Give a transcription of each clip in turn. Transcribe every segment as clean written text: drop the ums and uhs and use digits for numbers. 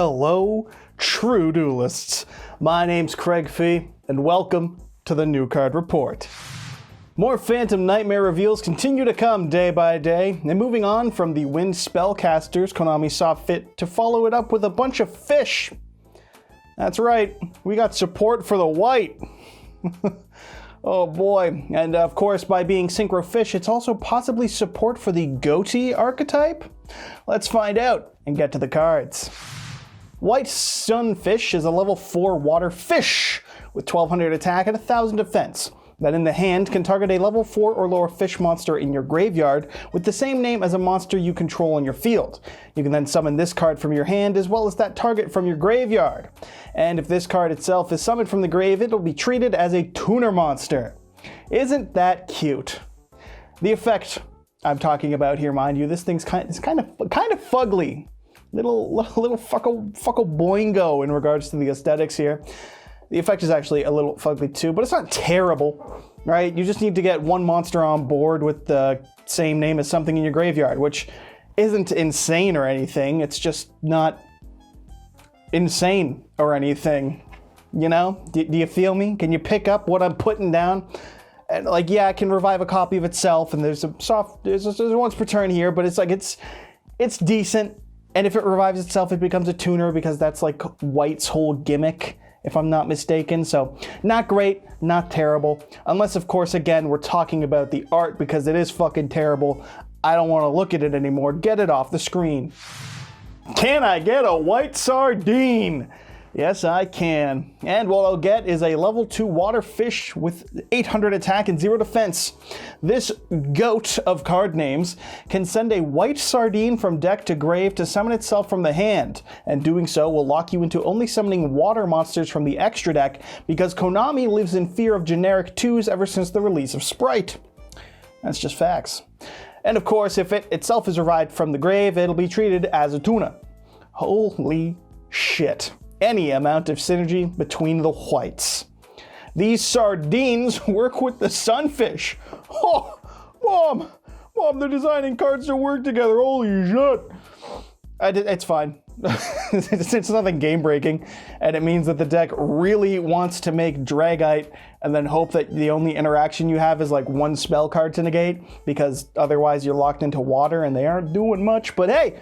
Hello, true duelists. My name's Craig Fee, and welcome to the New Card Report. More Phantom Nightmare reveals continue to come day by day, and moving on from the Wind Spellcasters, Konami saw fit to follow it up with a bunch of fish. That's right, we got support for the white. Oh boy, and of course by being Synchro Fish, it's also possibly support for the goatee archetype? Let's find out and get to the cards. White Sunfish is a level 4 water fish with 1200 attack and 1000 defense. That in the hand can target a level 4 or lower fish monster in your graveyard with the same name as a monster you control in your field. You can then summon this card from your hand as well as that target from your graveyard. And if this card itself is summoned from the grave, it'll be treated as a tuner monster. Isn't that cute? The effect I'm talking about here, mind you, this thing's kind of fugly. Little fucko boingo in regards to the aesthetics here. The effect is actually a little fugly too, but it's not terrible, right? You just need to get one monster on board with the same name as something in your graveyard, which isn't insane or anything. It's just not insane or anything, you know? Do you feel me? Can you pick up what I'm putting down? And like, yeah, it can revive a copy of itself, and there's once per turn here, but it's like, it's decent. And if it revives itself, it becomes a tuner because that's like White's whole gimmick, if I'm not mistaken. So not great, not terrible. Unless, of course, again, we're talking about the art because it is fucking terrible. I don't want to look at it anymore. Get it off the screen. Can I get a white sardine? Yes, I can. And what I'll get is a level 2 water fish with 800 attack and 0 defense. This goat of card names can send a white sardine from deck to grave to summon itself from the hand, and doing so will lock you into only summoning water monsters from the extra deck because Konami lives in fear of generic 2s ever since the release of Sprite. That's just facts. And of course, if it itself is revived from the grave, it'll be treated as a tuna. Holy shit. Any amount of synergy between the whites. These sardines work with the sunfish. Oh, Mom, they're designing cards to work together. Holy shit. It's fine. It's nothing game breaking, and it means that the deck really wants to make Dragite and then hope that the only interaction you have is like one spell card to negate, because otherwise you're locked into water and they aren't doing much. But hey,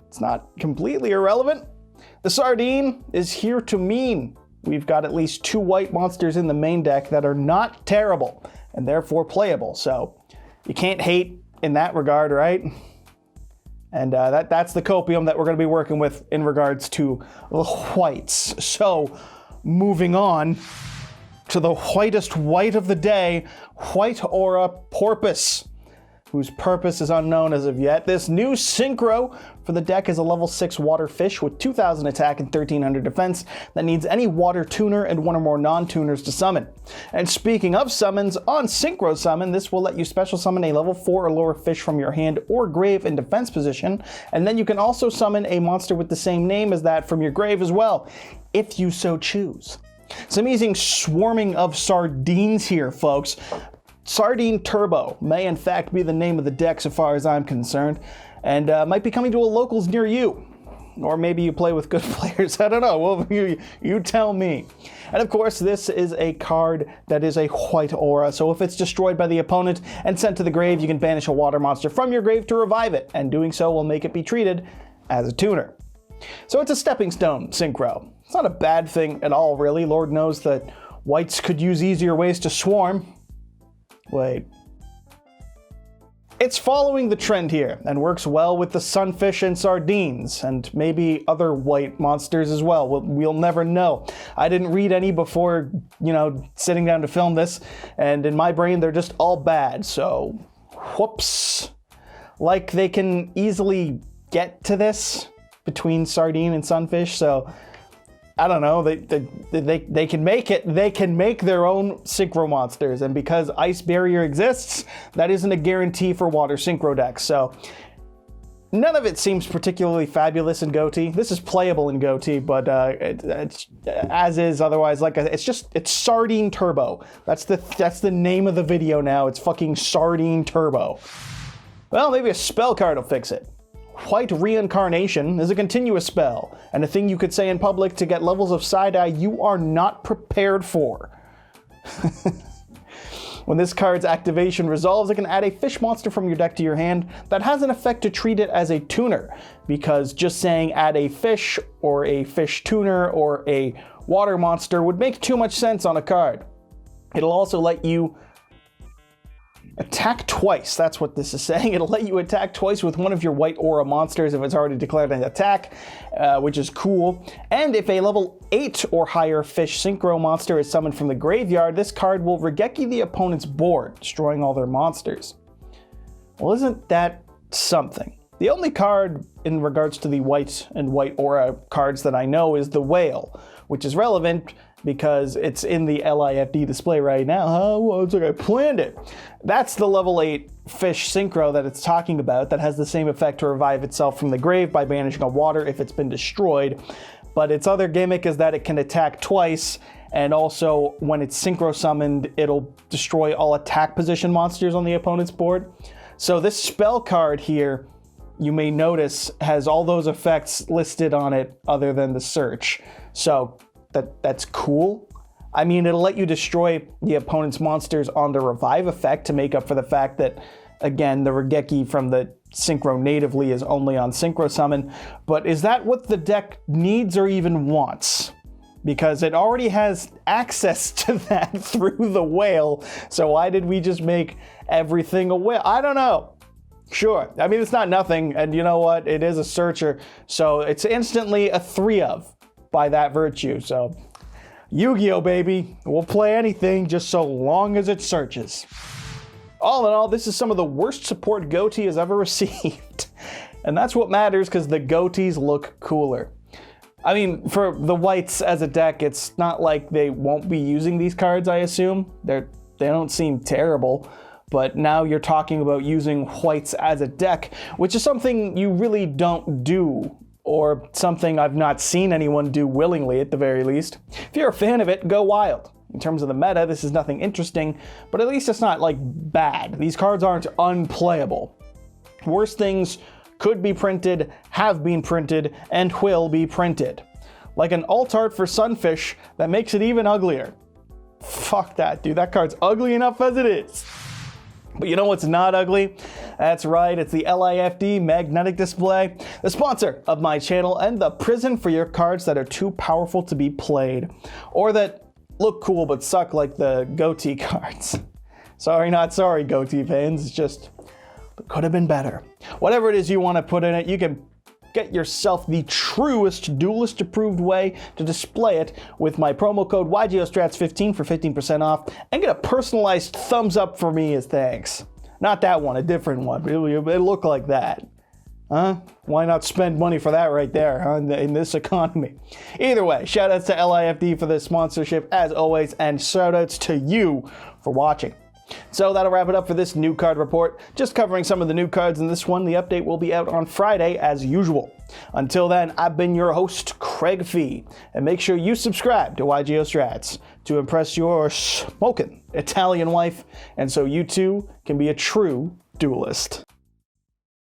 it's not completely irrelevant. The sardine is here to mean we've got at least 2 white monsters in the main deck that are not terrible and therefore playable. So you can't hate in that regard, right? And that's the copium that we're going to be working with in regards to the whites. So moving on to the whitest white of the day, White Aura Porpoise, whose purpose is unknown as of yet. This new synchro for the deck is a level 6 water fish with 2000 attack and 1300 defense that needs any water tuner and 1 or more non-tuners to summon. And speaking of summons, on Synchro Summon, this will let you special summon a level 4 or lower fish from your hand or grave in defense position, and then you can also summon a monster with the same name as that from your grave as well, if you so choose. Some amazing swarming of sardines here, folks. Sardine Turbo may in fact be the name of the deck so far as I'm concerned, and might be coming to a locals near you. Or maybe you play with good players, I don't know, well, you tell me. And of course, this is a card that is a white aura, so if it's destroyed by the opponent and sent to the grave, you can banish a water monster from your grave to revive it, and doing so will make it be treated as a tuner. So it's a stepping stone synchro. It's not a bad thing at all, really. Lord knows that whites could use easier ways to swarm. Wait. It's following the trend here and works well with the sunfish and sardines and maybe other white monsters as well. We'll never know. I didn't read any before, sitting down to film this, and in my brain they're just all bad, so whoops. Like they can easily get to this between sardine and sunfish, so I don't know, they can make it. They can make their own synchro monsters, and because Ice Barrier exists, that isn't a guarantee for water synchro decks. So none of it seems particularly fabulous in Goatee. This is playable in Goatee, but it's as is otherwise. It's Sardine Turbo. That's the name of the video now. It's fucking Sardine Turbo. Well, maybe a spell card will fix it. White Reincarnation is a continuous spell, and a thing you could say in public to get levels of side-eye you are not prepared for. When this card's activation resolves, it can add a fish monster from your deck to your hand that has an effect to treat it as a tuner, because just saying add a fish or a fish tuner or a water monster would make too much sense on a card. It'll also let you attack twice. That's what this is saying. It'll let you attack twice with one of your white aura monsters if it's already declared an attack, which is cool. And if a level 8 or higher fish synchro monster is summoned from the graveyard, this card will regeki the opponent's board, destroying all their monsters. Well, isn't that something? The only card in regards to the white and white aura cards that I know is the whale, which is relevant because it's in the LIFD display right now. Oh, well, it's like I planned it. That's the level 8 fish synchro that it's talking about that has the same effect to revive itself from the grave by banishing a water if it's been destroyed. But its other gimmick is that it can attack twice, and also when it's synchro summoned, it'll destroy all attack position monsters on the opponent's board. So this spell card here, you may notice, has all those effects listed on it other than the search. So that's cool. I mean, it'll let you destroy the opponent's monsters on the revive effect to make up for the fact that, again, the regeki from the synchro natively is only on synchro summon. But is that what the deck needs or even wants? Because it already has access to that through the whale. So why did we just make everything a whale? I don't know. Sure. I mean, it's not nothing. And you know what? It is a searcher. So it's instantly a 3 of by that virtue. So Yu-Gi-Oh, baby. We'll play anything just so long as it searches. All in all, this is some of the worst support Goatee has ever received. And that's what matters, because the Goatees look cooler. I mean, for the whites as a deck, it's not like they won't be using these cards, I assume. They don't seem terrible. But now you're talking about using whites as a deck, which is something you really don't do, or something I've not seen anyone do willingly at the very least. If you're a fan of it, go wild. In terms of the meta, this is nothing interesting, but at least it's not like bad. These cards aren't unplayable. Worse things could be printed, have been printed, and will be printed. Like an alt art for Sunfish that makes it even uglier. Fuck that, dude. That card's ugly enough as it is. But you know what's not ugly? That's right, it's the LIFD magnetic display, the sponsor of my channel, and the prison for your cards that are too powerful to be played, or that look cool but suck like the Goatee cards. Sorry, not sorry, Goatee fans. It's just, it could have been better. Whatever it is you want to put in it, you can get yourself the truest duelist approved way to display it with my promo code YGOSTRATS15 for 15% off, and get a personalized thumbs up for me as thanks. Not that one, a different one. It'll look like that. Huh? Why not spend money for that right there, huh, in this economy? Either way, shoutouts to LIFD for this sponsorship as always, and shoutouts to you for watching. So that'll wrap it up for this new card report. Just covering some of the new cards in this one. The update will be out on Friday as usual. Until then, I've been your host, Craig Fee, and make sure you subscribe to YGO Strats to impress your smoking Italian wife, and so you too can be a true duelist.